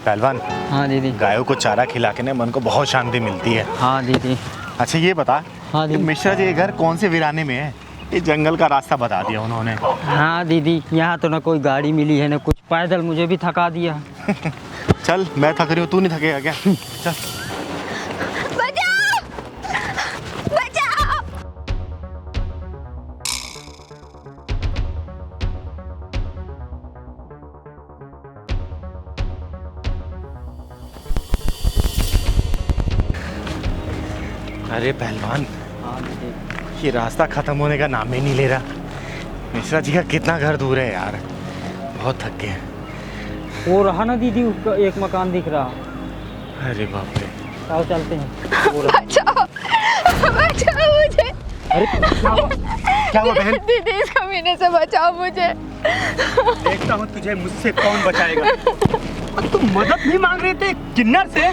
पहलवान। हाँ दीदी। अच्छा ये बता, हाँ दीदी। मिश्रा जी के घर कौन से वीराने में है? ये जंगल का रास्ता बता दिया उन्होंने। हाँ दीदी, यहाँ तो ना कोई गाड़ी मिली है ना कुछ, पैदल मुझे भी थका दिया। चल मैं थक रही हूँ, तू नहीं थकेगा क्या? चल। बचाओ! बचाओ! अरे पहलवान, ये रास्ता खत्म होने का नाम ही नहीं ले रहा। मिश्रा जी का कितना घर दूर है यार, बहुत थक गए। वो रहा ना दीदी, उसका एक मकान दिख रहा। अरे बाप रे। आओ चलते हैं। बचाओ! बचाओ मुझे! अरे क्या हुआ बहन? दीदी इस कमीने से बचाओ मुझे। देखता हूँ तुझे मुझसे कौन बचाएगा। तुम मदद नहीं मांग रहे थे किन्नर से?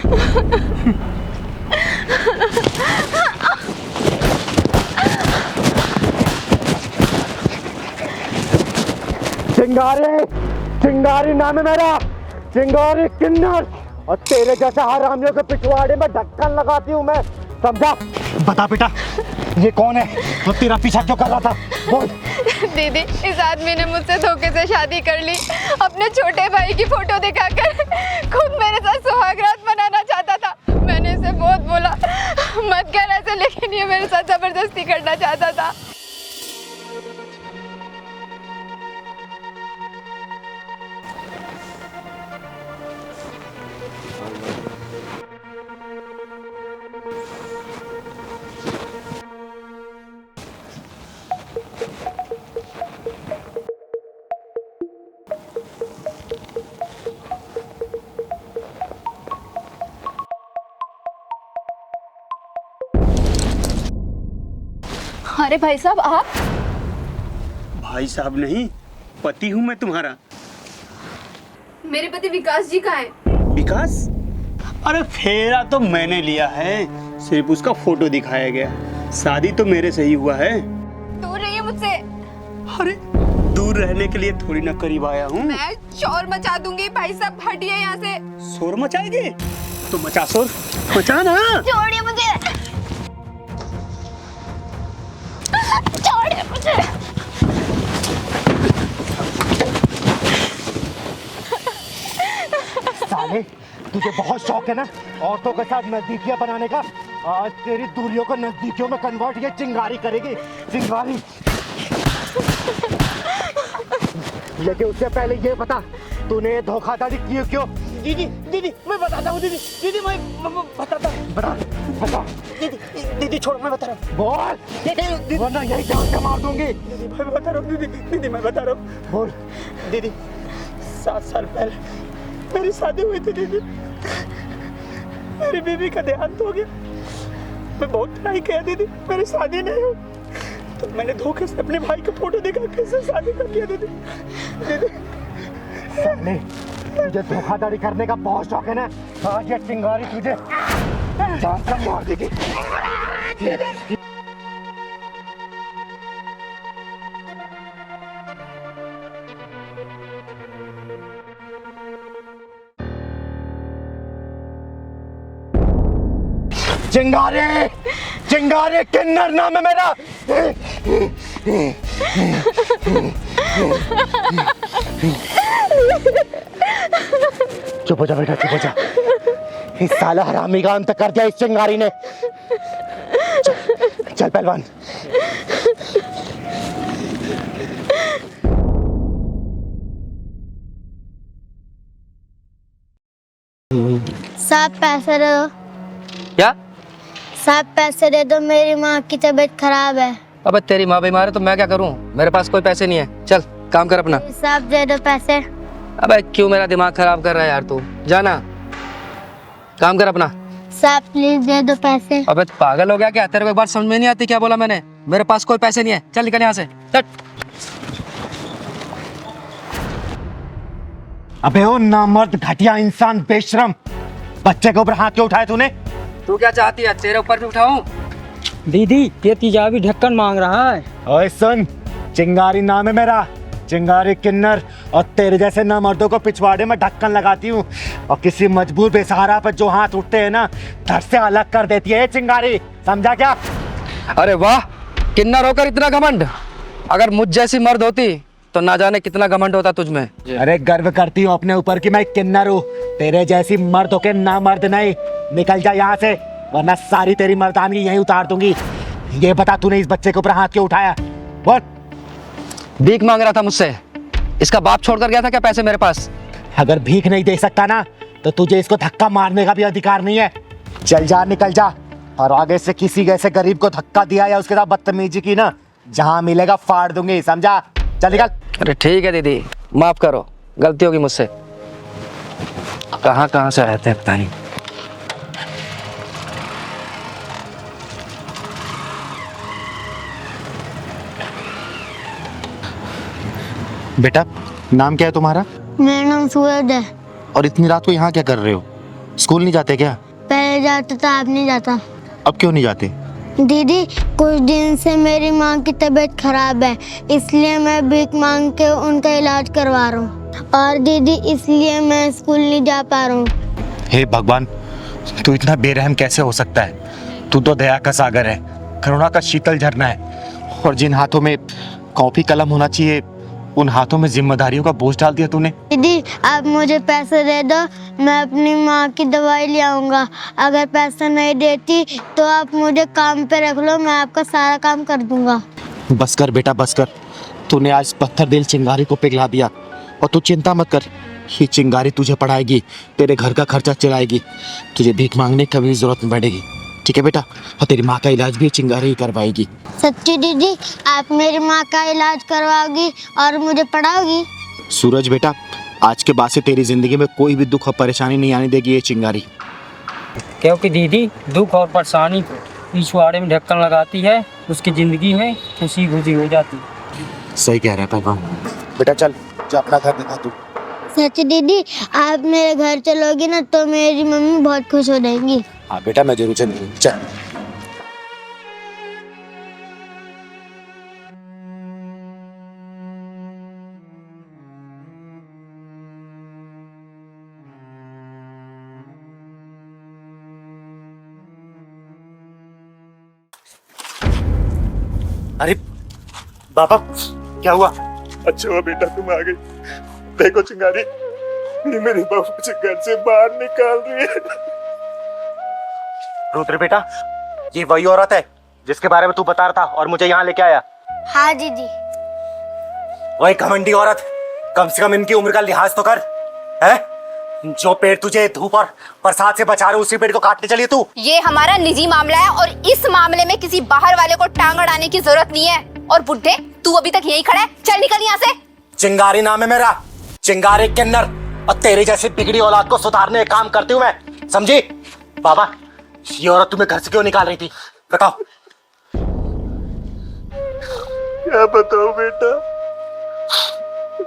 चिंगारी, चिंगारी नाम है मेरा, चिंगारी किन्नर। और तेरे जैसे हरामियों के पिछवाड़े में ढक्कन लगाती हूँ मैं, समझा? बता बेटा, ये कौन है? वो तेरा पीछा क्यों कर रहा था? बोल। दीदी इस आदमी ने मुझसे धोखे से शादी कर ली, अपने छोटे भाई की फोटो दिखाकर खुद मेरे साथ सुहागरात मनाना चाहता था। मैंने इसे बहुत बोला मत कर ऐसे, लेकिन ये मेरे साथ जबरदस्ती करना चाहता था। अरे भाई साहब आप? भाई साहब नहीं, पति हूँ मैं तुम्हारा। मेरे पति विकास जी कहाँ हैं? विकास? अरे फेरा तो मैंने लिया है, सिर्फ उसका फोटो दिखाया गया। शादी तो मेरे से ही हुआ है। दूर रहिए मुझसे। अरे दूर रहने के लिए थोड़ी ना करीब आया हूँ। मैं शोर मचा दूंगी। भाई साहब हटिए यहाँ से। शोर मचाएंगे तो मचा, शोर मचा ना। छोड़िए मुझे, छोड़िए मुझे। साले, तुझे बहुत शौक है ना औरतों के साथ नजदीकियां बनाने का। आज तेरी दूरियों को नजदीकियों में कन्वर्ट ये चिंगारी करेगी, चिंगारी। लेकिन उससे पहले ये बता, तूने धोखाधड़ी की क्यों? दीदी दीदी मैं बताता हूँ। दीदी दीदी मैं बताता हूँ। बता। दीदी दीदी छोड़ो, मैं बता रहा हूँ। बोल, वरना यही जान से मार दूंगी। दीदी मैं बता रहा हूँ। दीदी मैं बता रहा हूँ। बोल। दीदी 7 साल पहले मेरी शादी हुई थी। दीदी मेरी बीवी का देहांत हो गया। मैं बहुत ट्राई किया दीदी, मेरी शादी नहीं हुई। तो मैंने धोखे से अपने भाई का फोटो दिखा कैसे शादी कर लिया। दीदी साले, तुझे धोखाधड़ी करने का बहुत शौक है ना? आज ये चिंगारी तुझे जान से मार देगी। चिंगारी, चिंगारी किन्नर नाम है मेरा। चुप हो जा बेटा, चुप हो जा। इस साला हरामी का अंत कर दिया इस चिंगारी ने। चल पहलवान। साहब पैसे दे दो। क्या? साहब पैसे दे दो, मेरी माँ की तबीयत खराब है। अबे तेरी माँ बीमार है तो मैं क्या करूं? मेरे पास कोई पैसे नहीं है। चल काम कर अपना। साहब दे दो पैसे। अबे क्यों मेरा दिमाग खराब कर रहा है यार तू? जाना, काम कर अपना। साहब प्लीज दे दो पैसे। अबे पागल हो गया क्या? तेरे को एक बार समझ में नहीं आती क्या बोला मैंने? मेरे पास कोई पैसे नहीं है। चल निकल यहाँ से, चल। अबे ओ नामर्द, घटिया इंसान, बेशरम, बच्चे के ऊपर हाथ क्यों उठाए तूने? तू क्या चाहती है? तेरे ऊपर भी उठाऊं? दीदी ये तेजाबी ढक्कन मांग रहा है। ओए सुन, चिंगारी नाम है मेरा, चिंगारी किन्नर। और तेरे जैसे ना मर्दों को पिछवाड़े में ढक्कन लगाती हूँ और किसी मजबूर बेसहारा पर जो हाथ उठते हैं ना धड़ से अलग कर देती है ये चिंगारी, समझा क्या? अरे वाह, किन्नर होकर इतना घमंड। अगर मुझ जैसी मर्द होती तो ना जाने कितना घमंड होता तुझ में। अरे गर्व करती हूँ अपने ऊपर कि मैं किन्नर हूँ, तेरे जैसी मर्द होके ना मर्द नहीं। निकल जा यहाँ से वरना सारी तेरी मर्दानगी यहीं उतार दूंगी। ये बता तूने इस बच्चे के ऊपर हाथ क्यों उठाया? बोल। भीख मांग रहा था मुझसे, इसका बाप छोड़ कर गया था क्या पैसे मेरे पास? अगर भीख नहीं दे सकता ना तो तुझे इसको धक्का मारने का भी अधिकार नहीं है। चल जा, निकल जा, और आगे से किसी ऐसे गरीब को धक्का दिया या उसके साथ बदतमीजी की ना, जहां मिलेगा फाड़ दूंगी, समझा? चल निकल। अरे ठीक है दीदी, माफ करो, गलती होगी मुझसे। कहाँ कहाँ से आए थे पता नहीं। बेटा नाम क्या है तुम्हारा? मेरा नाम सूरज है। और इतनी रात को यहाँ क्या कर रहे हो? स्कूल नहीं जाते क्या? पहले जाता था, अब नहीं जाता। अब क्यों नहीं जाते? दीदी कुछ दिन से मेरी माँ की तबीयत खराब है, इसलिए मैं भीख मांग के उनका इलाज करवा रहा हूँ। और दीदी इसलिए मैं स्कूल नहीं जा पा रहा हूँ। हे भगवान, तू इतना बेरहम कैसे हो सकता है? तू तो दया का सागर है, करुणा का शीतल झरना है। और जिन हाथों में कॉपी कलम होना चाहिए उन हाथों में जिम्मेदारियों का बोझ डाल दिया तूने। दीदी आप मुझे पैसे दे दो, मैं अपनी माँ की दवाई ले आऊँगा। अगर पैसा नहीं देती तो आप मुझे काम पे रख लो, मैं आपका सारा काम कर दूंगा। बस कर बेटा, बस कर। तूने आज पत्थर दिल चिंगारी को पिघला दिया। और तू चिंता मत कर, ये चिंगारी तुझे पढ़ाएगी, तेरे घर का खर्चा चलाएगी, तुझे भीख मांगने की कभी जरूरत नहीं पड़ेगी। ठीक है बेटा? और तेरी माँ का इलाज भी चिंगारी ही करवाएगी। सच्ची दीदी आप मेरी माँ का इलाज करवाओगी और मुझे पढ़ाओगी? सूरज बेटा, आज के बाद से तेरी जिंदगी में कोई भी दुख और परेशानी नहीं आने देगी ये चिंगारी। क्योंकि दीदी दुख और परेशानी पिछवाड़े में ढक्कन लगाती है, उसकी ज़िंदगी में खुशी खुशी हो जाती है। सही कह रहा है भगवान। बेटा चल, जा अपना घर दिखा तू। सच्ची दीदी आप मेरे घर चलोगी ना तो मेरी मम्मी बहुत खुश हो जाएंगी। हाँ बेटा, मैं जरूर चलूंगी। चल। अरे बाबा क्या हुआ? अच्छा हुआ बेटा तुम आ गई। देखो चिंगारी, ये मेरी बहू मुझे घर से बाहर निकाल रही है। रुद्र बेटा, ये वही औरत है जिसके बारे में तू बता रहा था और मुझे यहाँ लेके आया? हाँ दीदी। वही घमंडी औरत, कम से कम इनकी उम्र का लिहाज तो कर। है जो पेड़ तुझे धूप और बरसात से बचा रहे उसी पेड़ को काटने चलिए तू। ये हमारा निजी मामला है और इस मामले में किसी बाहर वाले को टांग अड़ाने की जरूरत नहीं है। और बुड्ढे तू अभी तक यही खड़ा है, चल निकल यहाँ से। चिंगारी नाम है मेरा, चिंगारी किन्नर, और तेरी जैसी बिगड़ी औलाद को सुधारने का काम करती हूँ मैं, समझी? बाबा ये औरत तुम्हें घर से क्यों निकाल रही थी, बताओ? क्या बताओ बेटा,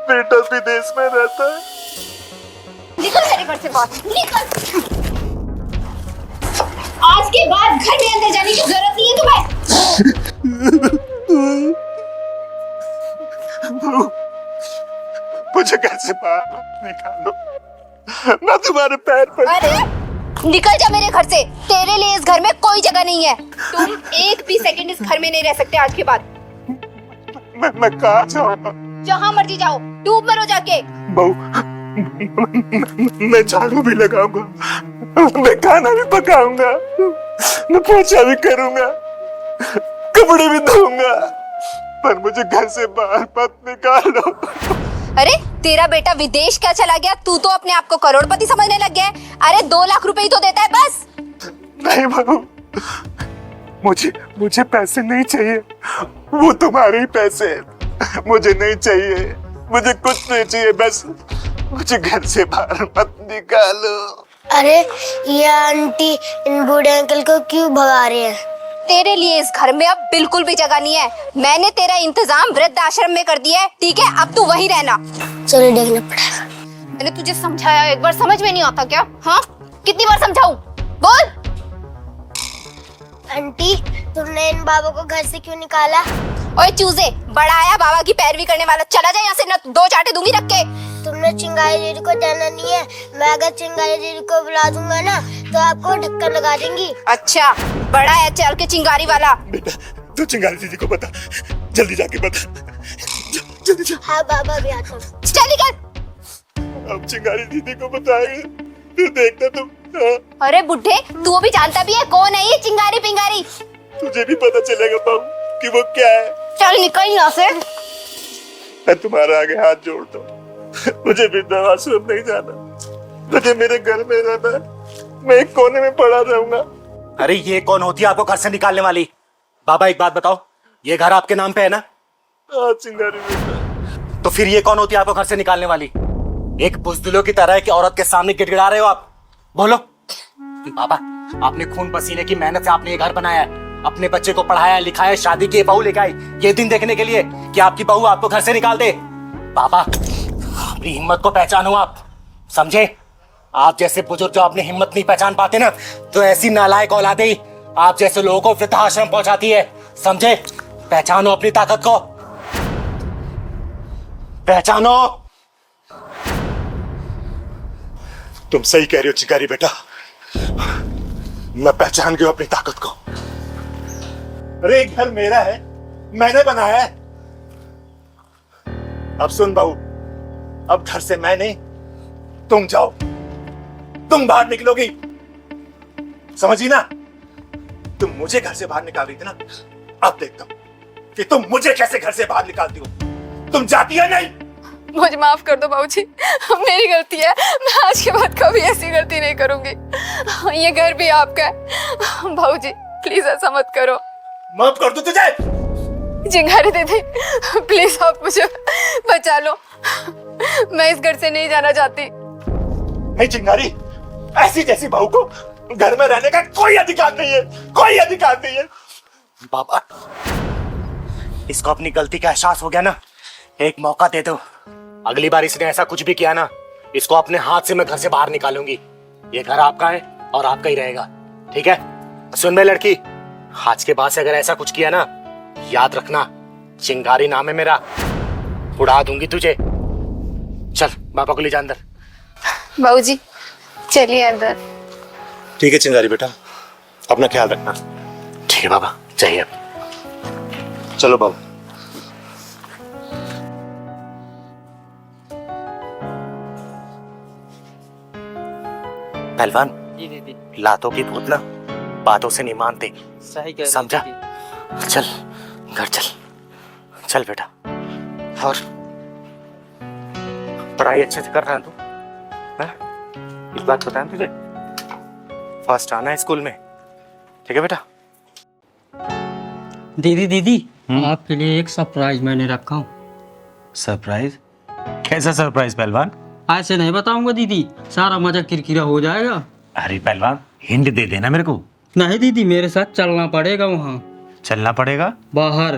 बेटा विदेश में रहता है। निकल मेरे घर से बाहर, निकल। आज के बाद घर में अंदर जाने की जरूरत नहीं है तुम्हें। मुझे घर से बाहर निकालो, मैं तुम्हारे पैर पर। अरे निकल जा मेरे घर से, तेरे लिए इस घर में कोई जगह नहीं है। तुम एक भी सेकंड इस घर में नहीं रह सकते आज के बाद। मैं कहाँ जाऊँगा? जहाँ मर्जी जाओ, डूब मरो जाके। बहू, मैं झाड़ू भी लगाऊंगा, मैं खाना भी पकाऊंगा, मैं पोछा भी करूंगा, कपड़े भी धोऊंगा, पर मुझे घर से बाहर मत निकालो। अरे तेरा बेटा विदेश क्या चला गया, तू तो अपने आप को करोड़पति समझने लग गया है। अरे 2 लाख रुपए ही तो देता है बस। नहीं बहू, मुझे पैसे नहीं चाहिए, वो तुम्हारे ही पैसे हैं। मुझे नहीं चाहिए, मुझे कुछ नहीं चाहिए, बस मुझे घर से बाहर मत निकालो। अरे ये आंटी इन बूढ़े अंकल को क्यों भगा रही है? तेरे लिए इस घर में अब बिल्कुल भी जगह नहीं है। मैंने तेरा इंतजाम वृद्ध आश्रम में कर दिया है, ठीक है? अब तू वहीं रहना। चलो देखना पड़ेगा। मैंने तुझे समझाया, एक बार समझ में नहीं आता क्या? हाँ कितनी बार समझाऊं? बोल। आंटी तुमने इन बाबा को घर से क्यों निकाला? ओए चूजे, बड़ा आया बाबा की पैरवी करने वाला, चला जा यहाँ से, न 2 चाटे दूंगी रख के। तुमने चिंगारी दीदी को जाना नहीं है। मैं अगर चिंगारी दीदी को बुला दूंगा ना तो आपको ढक्कन लगा देंगी। अच्छा, बड़ा है चल के चिंगारी वाला। बेटा तू चिंगारी दीदी को बता, जल्दी जाके बता, जल्दी जा। हाँ बाबा भी आता हूँ। चल निकल। अब चिंगारी दीदी को बताएंगे, फिर देखना तुम। हाँ, अरे बुढ़े, तू भी जानता भी है कौन है ये चिंगारी पिंगारी। तुझे भी पता चलेगा बाबू कि वो क्या है। चल निकल यहाँ से। मैं तुम्हारे आगे हाथ जोड़ता हूँ, मुझे वृद्धाश्रम नहीं जाना, मुझे मेरे घर में रहना है, मैं एक कोने में पड़ा रहूंगा। अरे ये कौन होती है आपको घर से निकालने वाली? बाबा एक बात बताओ, ये घर आपके नाम पे है ना? हाँ चिंगारी बेटा। तो फिर ये कौन होती है आपको घर से निकालने वाली? एक बुज़दिलों की तरह की औरत के सामने गिड़गिड़ा रहे हो आप। बोलो। बाबा आपने खून पसीने की मेहनत से आपने ये घर बनाया है, अपने बच्चे को पढ़ाया लिखाया, शादी की बहू लेकर आई ये दिन देखने के लिए कि आपकी बहू आपको घर से निकाल दे। बाबा अपनी हिम्मत को पहचानो आप, समझे? आप जैसे बुजुर्ग जो अपनी हिम्मत नहीं पहचान पाते ना, तो ऐसी नालायक औलादे ही आप जैसे लोगों को वृद्धाश्रम पहुंचाती है, समझे? पहचानो अपनी ताकत को, पहचानो। तुम सही कह रही हो चिंगारी बेटा, मैं पहचान गया अपनी ताकत को। अरे एक घर मेरा है, मैंने बनाया है। अब सुन बहू, अब घर से मैं नहीं तुम जाओ, तुम बाहर निकलोगी, समझी ना? तुम मुझे घर से बाहर निकाल रही थी ना, अब देखता हूं कि तुम मुझे कैसे घर से बाहर निकालती हो। तुम जाती है नहीं? मुझे माफ कर दो बाबूजी, मेरी गलती है। मैं आज के बाद कभी ऐसी गलती नहीं करूंगी। ये घर भी आपका है बाबूजी, प्लीज ऐसा मत करो। माफ कर दो तुझे? चिंगारी दीदी प्लीज आप मुझे बचा लो, मैं इस घर से नहीं जाना चाहती। नहीं चिंगारी, ऐसी जैसी बहू को घर में रहने का कोई अधिकार नहीं है, कोई अधिकार नहीं है। बाबा इसको अपनी गलती का एहसास हो गया ना, एक मौका दे दो। अगली बार इसने ऐसा कुछ भी किया ना, इसको अपने हाथ से मैं घर से बाहर निकालूंगी। ये घर आपका है और आपका ही रहेगा, ठीक है? सुन मेरी लड़की, आज के बाद से अगर ऐसा कुछ किया ना, याद रखना चिंगारी नाम है मेरा, उड़ा दूंगी तुझे। चल बाबा को ले जा अंदर। बाबूजी चलिए अंदर। ठीक है चिंगारी बेटा, अपना ख्याल रखना। ठीक है बाबा, चाहिए अब। चलो बाबा। पहलवान, जी दीदी, लातों की भूत ना बातों से नहीं मानते, सही कह रही समझा? दीदी। चल घर चल, चल बेटा। और पढ़ाई अच्छे से कर रहा है तू? हैं? एक बात बताएं तुझे, फर्स्ट आना है स्कूल में, ठीक है बेटा? दीदी दीदी, आपके लिए एक सरप्राइज मैंने रखा हूँ। सरप्राइज? कैसा सरप्राइज पहलवान? ऐसे नहीं बताऊंगा दीदी, सारा मजा किरकिरा हो जाएगा। अरे पहलवान हिंट दे देना मेरे को। नहीं दीदी, मेरे साथ चलना पड़ेगा वहाँ चलना पड़ेगा? बाहर।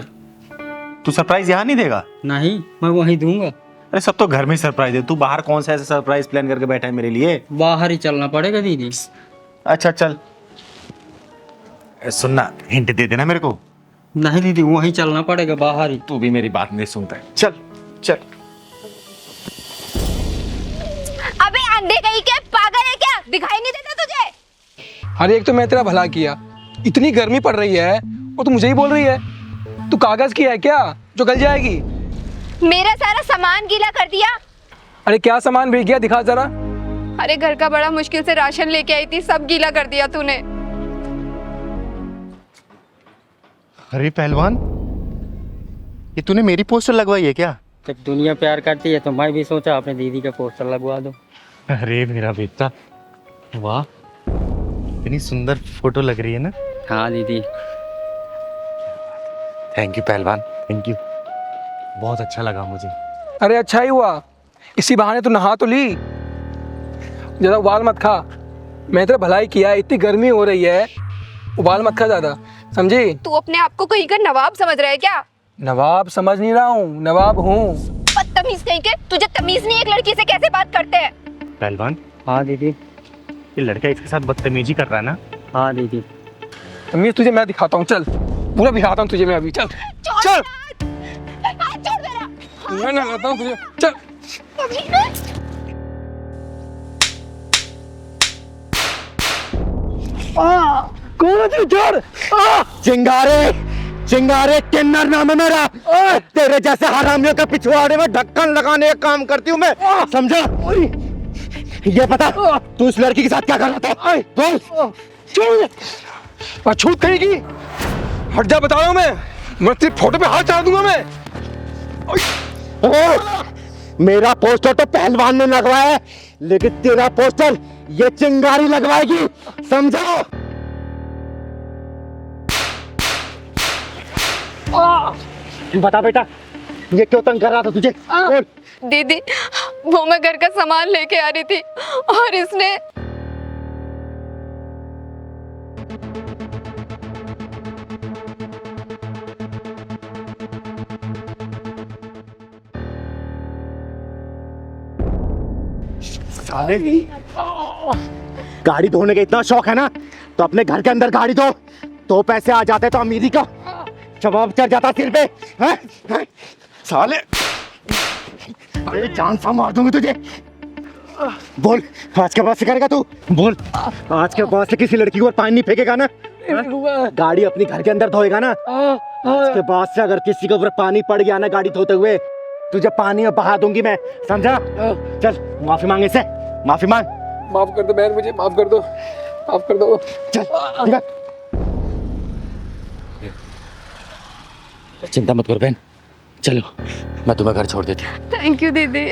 तू सरप्राइज यहाँ नहीं देगा? नहीं, मैं वहीं दूंगा। अरे सब तो घर में सरप्राइज है, तू बाहर कौन सा ऐसा सरप्राइज प्लान करके बैठा है मेरे लिए? बाहर ही चलना पड़ेगा दीदी। अच्छा चल, सुनना हिंट दे देना मेरे को। नहीं दीदी, वहीं चलना पड़ेगा, बाहर ही। तू भी मेरी बात नहीं सुनता है, चल चल। अबे अंधे कहीं के, पागल है क्या? दिखाई नहीं देता तुझे? अरे एक तो मैं तेरा भला किया, इतनी गर्मी पड़ रही है और तू मुझे ही बोल रही है। तू कागज की है क्या जो गल जाएगी? मेरा सारा सामान गीला कर दिया। अरे क्या सामान भीग गया, दिखा जरा। अरे घर का बड़ा मुश्किल से राशन लेके आई थी, सब गीला कर दिया तूने। अरे पहलवान, ये तूने मेरी पोस्टर लगवाई है क्या? जब दुनिया प्यार करती है तो मैं भी सोचा अपने दीदी का पोस्टर लगवा दूं। अरे मेरा बेटा, वाह इतनी सुंदर फोटो लग रही है ना। हाँ दीदी। थैंक यू पहलवान, थैंक यू, बहुत अच्छा लगा मुझे। अरे अच्छा ही हुआ, इसी बहाने तू नहा तो ली। ज़्यादा उबाल मत खा, मैं तेरा भलाई किया, इतनी गर्मी हो रही है, उबाल मत खा ज़्यादा, समझी? तू अपने आप को कहीं का नवाब समझ रहा है क्या? नवाब समझ नहीं रहा हूँ, नवाब हूँ। बदतमीज कहीं के, तुझे तमीज नहीं एक लड़की से कैसे बात करते हैं? पहलवान, हाँ दीदी। ये लड़का इसके साथ बदतमीजी कर रहा है ना? हाँ दीदी। तमीज तुझे मैं दिखाता हूँ, चल पूरा दिखाता हूँ तुझे मैं अभी, चल चल मैं ना लाता हूँ तुझे, चल। कौन है तू? छोड़। चिंगारे चिंगारे किन्नर नाम है मेरा। तेरे जैसे हरामियों के पिछवाड़े में ढक्कन लगाने का काम करती हूँ मैं, समझा? ये बता तू इस लड़की के साथ क्या कर रहा था? बोल। छूट कहीं हट जा, बता रहा हूँ मैं तेरी फोटो पे हाथ चढ़ा दूंगा मैं। मेरा पोस्टर तो पहलवान ने लगवाया है, लेकिन तेरा पोस्टर ये चिंगारी लगवाएगी, समझा? बता बेटा, ये क्यों तंग कर रहा था तुझे? दीदी, वो मैं घर का सामान लेके आ रही थी और इसने साले, गाड़ी धोने का इतना शौक है ना, तो अपने घर के अंदर गाड़ी धो, तो पैसे आ जाते तो अमीरी का जवाब चढ़ जाता सिर पे। हैं? साले, अरे जान सा मार दूंगी तुझे। बोल, आज के बाद से करेगा तू? बोल, आज के बाद से किसी लड़की को पानी नहीं फेंकेगा ना? गाड़ी अपनी घर के अंदर धोएगा ना? आज के बाद से अगर किसी के ऊपर पानी पड़ गया ना गाड़ी धोते हुए, तुझे पानी में बहा दूंगी मैं, समझा? चल माफी मांगे से, माफी मांग। माफ कर दो बहन, मुझे माफ कर दो, माफ कर दो। चल चिंता मत करो बहन, चलो मैं तुम्हें घर छोड़ देती हूँ। थैंक यू दीदी।